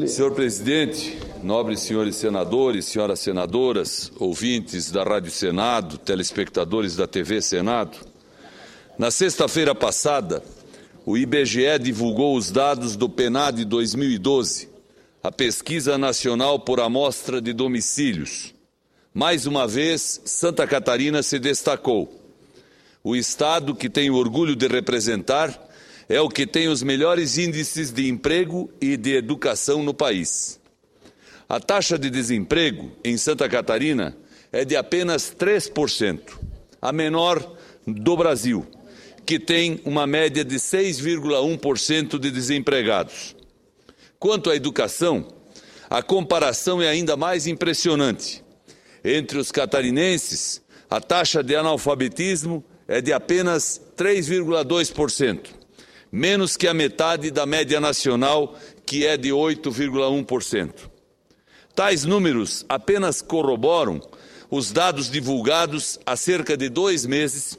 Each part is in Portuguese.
Senhor presidente, nobres senhores senadores, senhoras senadoras, ouvintes da Rádio Senado, telespectadores da TV Senado, na sexta-feira passada, o IBGE divulgou os dados do PNAD 2012, a Pesquisa Nacional por Amostra de Domicílios. Mais uma vez, Santa Catarina se destacou. O estado que tenho orgulho de representar é o que tem os melhores índices de emprego e de educação no país. A taxa de desemprego em Santa Catarina é de apenas 3%, a menor do Brasil, que tem uma média de 6,1% de desempregados. Quanto à educação, a comparação é ainda mais impressionante. Entre os catarinenses, a taxa de analfabetismo é de apenas 3,2%, menos que a metade da média nacional, que é de 8,1%. Tais números apenas corroboram os dados divulgados há cerca de 2 meses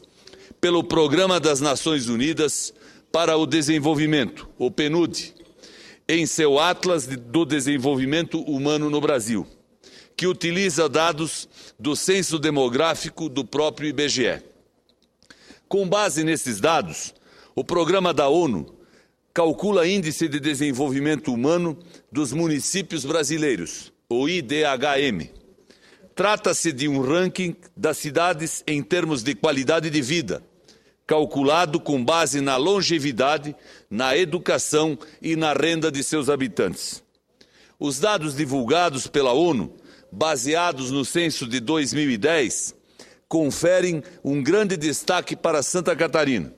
pelo Programa das Nações Unidas para o Desenvolvimento, o PNUD, em seu Atlas do Desenvolvimento Humano no Brasil, que utiliza dados do Censo Demográfico do próprio IBGE. Com base nesses dados, o Programa da ONU calcula Índice de Desenvolvimento Humano dos Municípios Brasileiros, o IDHM. Trata-se de um ranking das cidades em termos de qualidade de vida, calculado com base na longevidade, na educação e na renda de seus habitantes. Os dados divulgados pela ONU, baseados no censo de 2010, conferem um grande destaque para Santa Catarina,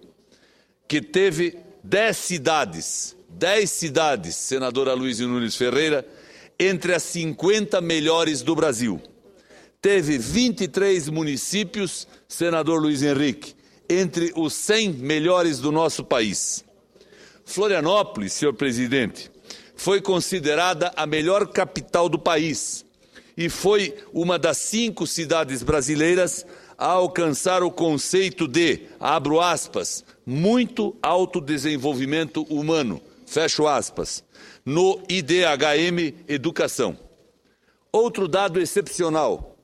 que teve 10 cidades, senadora Luísa Nunes Ferreira, entre as 50 melhores do Brasil. Teve 23 municípios, senador Luiz Henrique, entre os 100 melhores do nosso país. Florianópolis, senhor presidente, foi considerada a melhor capital do país e foi uma das 5 cidades brasileiras a alcançar o conceito de, abro aspas, muito alto desenvolvimento humano, fecho aspas, no IDHM Educação. Outro dado excepcional: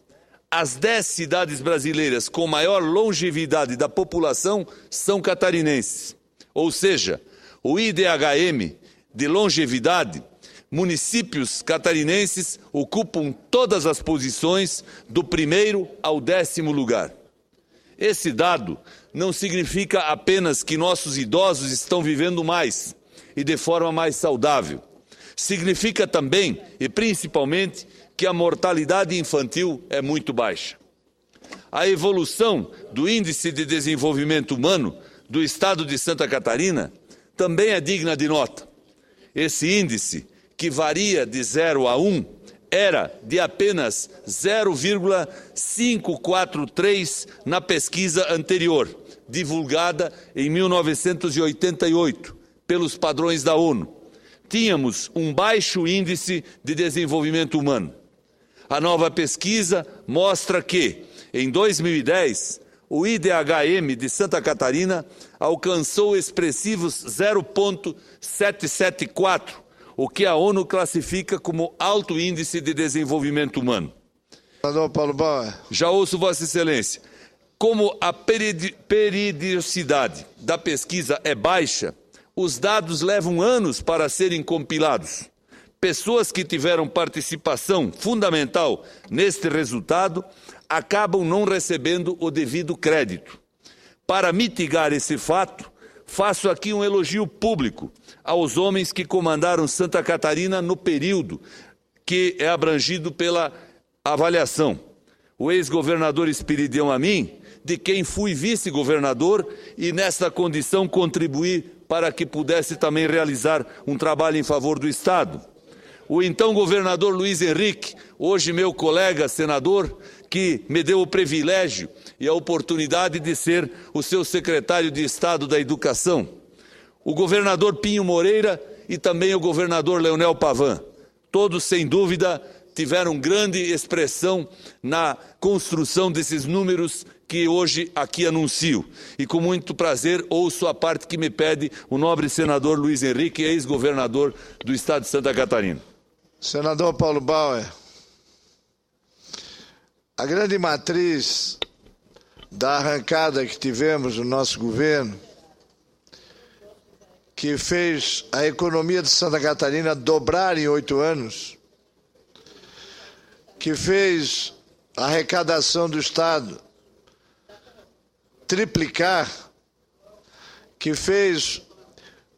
as 10 cidades brasileiras com maior longevidade da população são catarinenses. Ou seja, o IDHM de longevidade, municípios catarinenses ocupam todas as posições do 1º ao 10º lugar. Esse dado não significa apenas que nossos idosos estão vivendo mais e de forma mais saudável. Significa também, e principalmente, que a mortalidade infantil é muito baixa. A evolução do Índice de Desenvolvimento Humano do Estado de Santa Catarina também é digna de nota. Esse índice, que varia de 0 a 1, era de apenas 0,543 na pesquisa anterior, divulgada em 1988, pelos padrões da ONU. Tínhamos um baixo índice de desenvolvimento humano. A nova pesquisa mostra que, em 2010, o IDHM de Santa Catarina alcançou expressivos 0,774, o que a ONU classifica como alto índice de desenvolvimento humano. Senador Paulo Bauer. Já ouço Vossa Excelência. Como a periodicidade da pesquisa é baixa, os dados levam anos para serem compilados. Pessoas que tiveram participação fundamental neste resultado acabam não recebendo o devido crédito. Para mitigar esse fato, faço aqui um elogio público aos homens que comandaram Santa Catarina no período que é abrangido pela avaliação. O ex-governador Espiridião Amin, de quem fui vice-governador e nesta condição contribuí para que pudesse também realizar um trabalho em favor do Estado. O então governador Luiz Henrique, hoje meu colega senador, que me deu o privilégio e a oportunidade de ser o seu secretário de Estado da Educação. O governador Pinho Moreira e também o governador Leonel Pavan. Todos, sem dúvida, tiveram grande expressão na construção desses números que hoje aqui anuncio. E com muito prazer ouço a parte que me pede o nobre senador Luiz Henrique, ex-governador do estado de Santa Catarina. Senador Paulo Bauer, a grande matriz da arrancada que tivemos no nosso governo, que fez a economia de Santa Catarina dobrar em 8 anos, que fez a arrecadação do Estado triplicar, que fez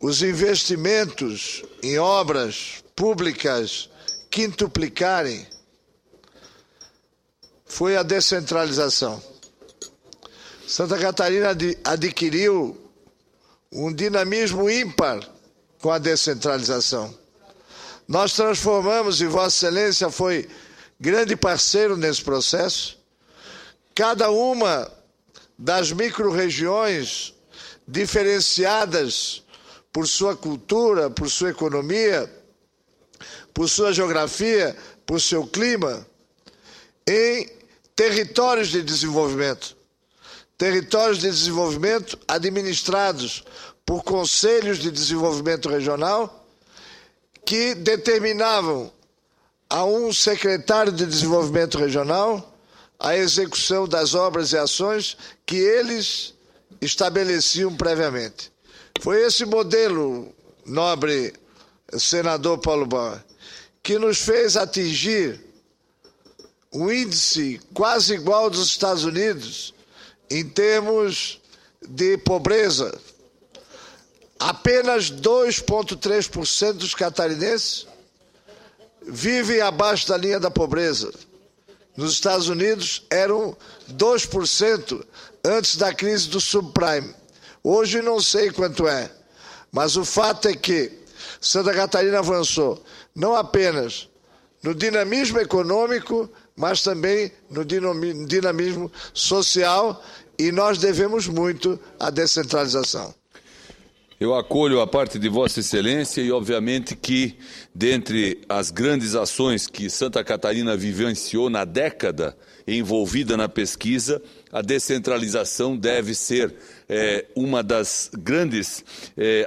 os investimentos em obras públicas quintuplicarem, foi a descentralização. Santa Catarina adquiriu um dinamismo ímpar com a descentralização. Nós transformamos, e Vossa Excelência foi grande parceiro nesse processo, cada uma das micro-regiões diferenciadas por sua cultura, por sua economia, por sua geografia, por seu clima, em territórios de desenvolvimento. Territórios de desenvolvimento administrados por conselhos de desenvolvimento regional que determinavam a um secretário de desenvolvimento regional a execução das obras e ações que eles estabeleciam previamente. Foi esse modelo, nobre senador Paulo Bauer, que nos fez atingir um índice quase igual dos Estados Unidos em termos de pobreza. Apenas 2,3% dos catarinenses vivem abaixo da linha da pobreza. Nos Estados Unidos eram 2% antes da crise do subprime. Hoje não sei quanto é, mas o fato é que Santa Catarina avançou não apenas no dinamismo econômico, mas também no dinamismo social, e nós devemos muito à descentralização. Eu acolho a parte de Vossa Excelência e, obviamente, que, dentre as grandes ações que Santa Catarina vivenciou na década envolvida na pesquisa, a descentralização deve ser uma das grandes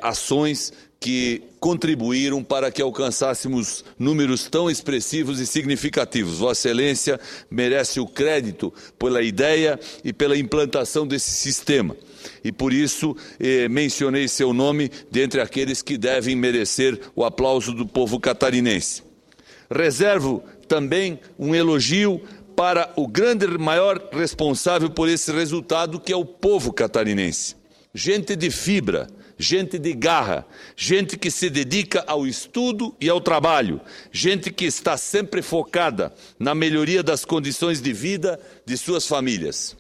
ações que contribuíram para que alcançássemos números tão expressivos e significativos. Vossa Excelência merece o crédito pela ideia e pela implantação desse sistema. E por isso mencionei seu nome dentre aqueles que devem merecer o aplauso do povo catarinense. Reservo também um elogio para o maior responsável por esse resultado, que é o povo catarinense. Gente de fibra, gente de garra, gente que se dedica ao estudo e ao trabalho, gente que está sempre focada na melhoria das condições de vida de suas famílias.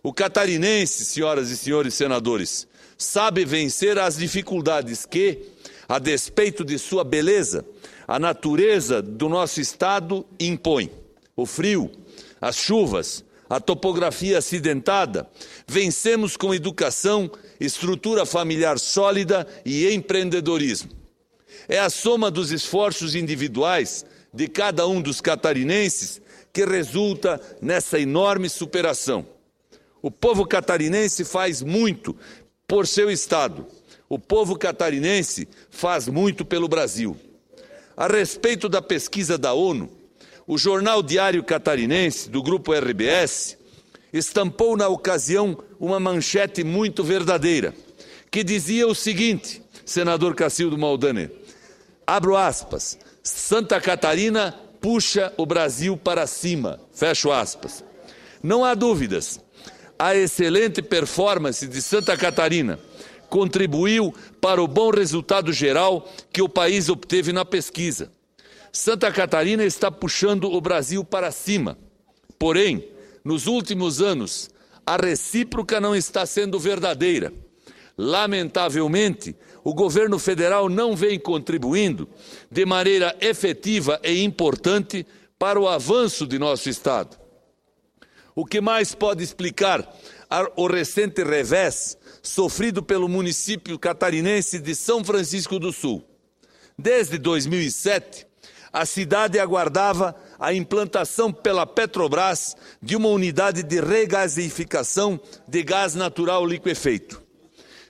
O catarinense, senhoras e senhores senadores, sabe vencer as dificuldades que, a despeito de sua beleza, a natureza do nosso estado impõe. O frio, as chuvas, a topografia acidentada, vencemos com educação, estrutura familiar sólida e empreendedorismo. É a soma dos esforços individuais de cada um dos catarinenses que resulta nessa enorme superação. O povo catarinense faz muito por seu estado. O povo catarinense faz muito pelo Brasil. A respeito da pesquisa da ONU, o Jornal Diário Catarinense, do Grupo RBS, estampou na ocasião uma manchete muito verdadeira, que dizia o seguinte, senador Cacildo Maldaner, abro aspas, Santa Catarina puxa o Brasil para cima, fecho aspas. Não há dúvidas, a excelente performance de Santa Catarina contribuiu para o bom resultado geral que o país obteve na pesquisa. Santa Catarina está puxando o Brasil para cima. Porém, nos últimos anos, a recíproca não está sendo verdadeira. Lamentavelmente, o governo federal não vem contribuindo de maneira efetiva e importante para o avanço de nosso estado. O que mais pode explicar o recente revés sofrido pelo município catarinense de São Francisco do Sul? Desde 2007, a cidade aguardava a implantação pela Petrobras de uma unidade de regasificação de gás natural liquefeito.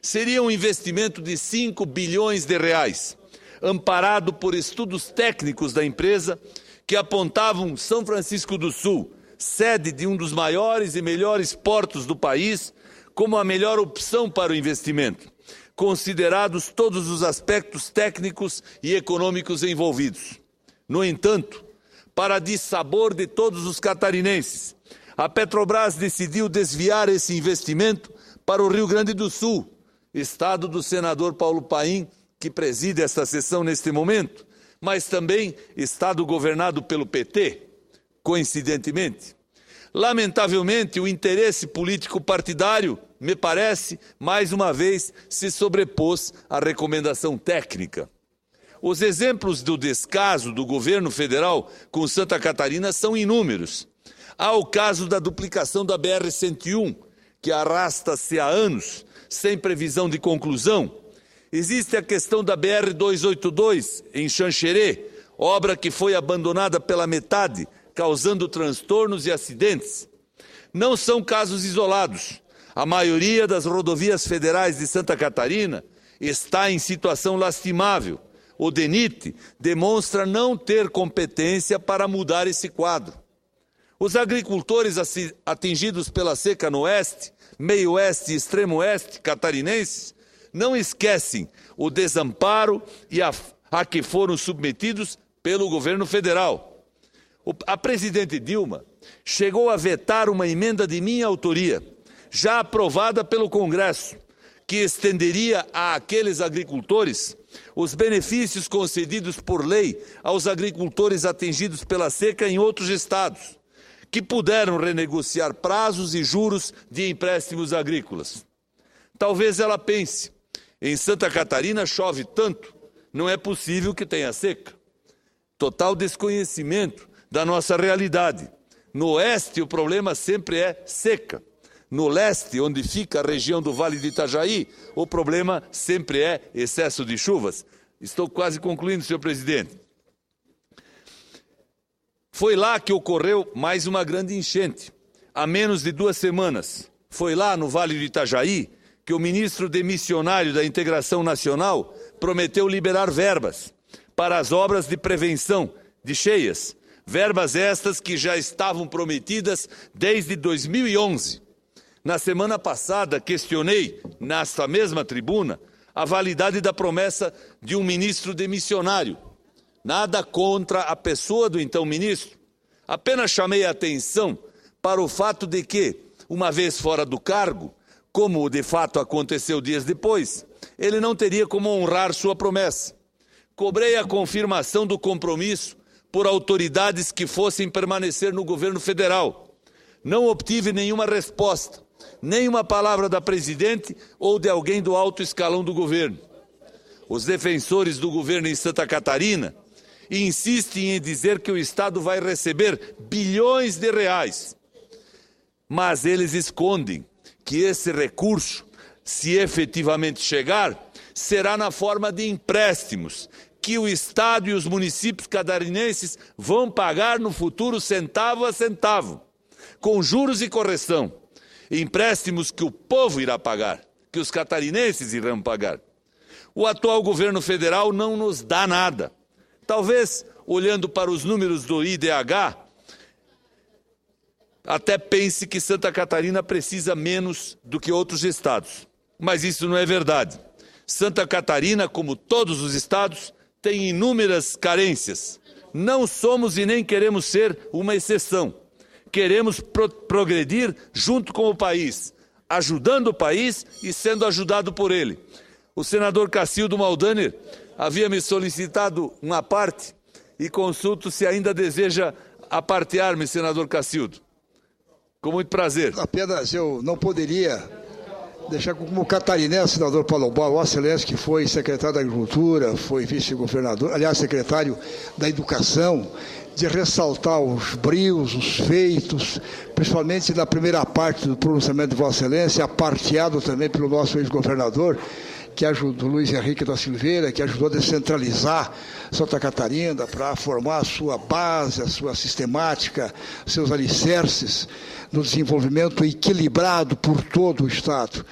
Seria um investimento de 5 bilhões de reais, amparado por estudos técnicos da empresa que apontavam São Francisco do Sul, sede de um dos maiores e melhores portos do país, como a melhor opção para o investimento, considerados todos os aspectos técnicos e econômicos envolvidos. No entanto, para dissabor de todos os catarinenses, a Petrobras decidiu desviar esse investimento para o Rio Grande do Sul, estado do senador Paulo Paim, que preside esta sessão neste momento, mas também estado governado pelo PT, coincidentemente. Lamentavelmente, o interesse político partidário, me parece, mais uma vez se sobrepôs à recomendação técnica. Os exemplos do descaso do governo federal com Santa Catarina são inúmeros. Há o caso da duplicação da BR-101, que arrasta-se há anos, sem previsão de conclusão. Existe a questão da BR-282, em Xanxerê, obra que foi abandonada pela metade, causando transtornos e acidentes. Não são casos isolados. A maioria das rodovias federais de Santa Catarina está em situação lastimável. O DENIT demonstra não ter competência para mudar esse quadro. Os agricultores atingidos pela seca no oeste, meio oeste e extremo oeste catarinenses não esquecem o desamparo e a que foram submetidos pelo governo federal. A presidente Dilma chegou a vetar uma emenda de minha autoria, já aprovada pelo Congresso, que estenderia a aqueles agricultores os benefícios concedidos por lei aos agricultores atingidos pela seca em outros estados, que puderam renegociar prazos e juros de empréstimos agrícolas. Talvez ela pense, em Santa Catarina chove tanto, não é possível que tenha seca. Total desconhecimento da nossa realidade. No oeste, o problema sempre é seca. No leste, onde fica a região do Vale do Itajaí, o problema sempre é excesso de chuvas. Estou quase concluindo, senhor presidente. Foi lá que ocorreu mais uma grande enchente, há menos de 2 semanas. Foi lá, no Vale do Itajaí, que o ministro demissionário da Integração Nacional prometeu liberar verbas para as obras de prevenção de cheias. Verbas estas que já estavam prometidas desde 2011. Na semana passada, questionei, nesta mesma tribuna, a validade da promessa de um ministro demissionário. Nada contra a pessoa do então ministro. Apenas chamei a atenção para o fato de que, uma vez fora do cargo, como de fato aconteceu dias depois, ele não teria como honrar sua promessa. Cobrei a confirmação do compromisso por autoridades que fossem permanecer no governo federal. Não obtive nenhuma resposta, nem uma palavra da presidente ou de alguém do alto escalão do governo. Os defensores do governo em Santa Catarina insistem em dizer que o Estado vai receber bilhões de reais. Mas eles escondem que esse recurso, se efetivamente chegar, será na forma de empréstimos, que o Estado e os municípios catarinenses vão pagar no futuro centavo a centavo, com juros e correção. Empréstimos que o povo irá pagar, que os catarinenses irão pagar. O atual governo federal não nos dá nada. Talvez, olhando para os números do IDH, até pense que Santa Catarina precisa menos do que outros estados. Mas isso não é verdade. Santa Catarina, como todos os estados, tem inúmeras carências. Não somos e nem queremos ser uma exceção. Queremos progredir junto com o país, ajudando o país e sendo ajudado por ele. O senador Cacildo Maldaner havia me solicitado uma parte e consulto se ainda deseja apartear-me, senador Cacildo. Com muito prazer. Apenas eu não poderia deixar como catarinense, senador Paulo Boal, Vossa Excelência, que foi secretário da Agricultura, foi vice-governador, aliás, secretário da Educação, de ressaltar os brios, os feitos, principalmente na primeira parte do pronunciamento de Vossa Excelência, aparteado também pelo nosso ex-governador, que ajudou, Luiz Henrique da Silveira, que ajudou a descentralizar Santa Catarina para formar a sua base, a sua sistemática, seus alicerces no desenvolvimento equilibrado por todo o Estado.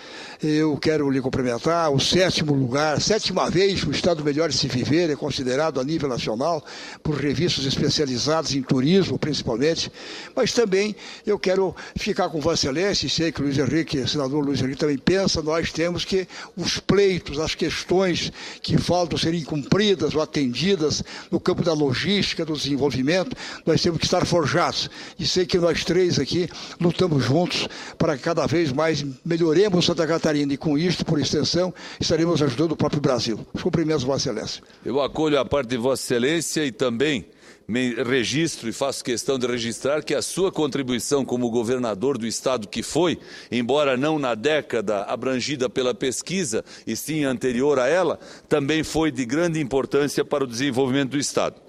Eu quero lhe cumprimentar, o 7º lugar, 7ª vez o Estado melhor de se viver é considerado a nível nacional por revistas especializadas em turismo, principalmente, mas também eu quero ficar com Vossa Excelência, e sei que o senador Luiz Henrique também pensa, nós temos que os pleitos, as questões que faltam serem cumpridas ou atendidas no campo da logística, do desenvolvimento, nós temos que estar forjados, e sei que nós três aqui lutamos juntos para que cada vez mais melhoremos Santa Catarina, e com isto, por extensão, estaremos ajudando o próprio Brasil. Os cumprimentos, Vossa Excelência. Eu acolho a parte de Vossa Excelência e também me registro e faço questão de registrar que a sua contribuição como governador do Estado que foi, embora não na década abrangida pela pesquisa, e sim anterior a ela, também foi de grande importância para o desenvolvimento do Estado.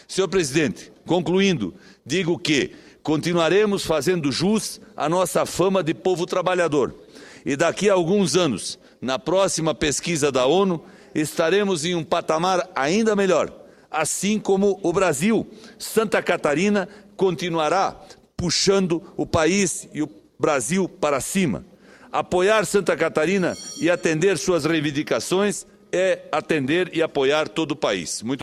Senhor Presidente, concluindo, digo que continuaremos fazendo jus à nossa fama de povo trabalhador. E daqui a alguns anos, na próxima pesquisa da ONU, estaremos em um patamar ainda melhor. Assim como o Brasil, Santa Catarina continuará puxando o país e o Brasil para cima. Apoiar Santa Catarina e atender suas reivindicações é atender e apoiar todo o país. Muito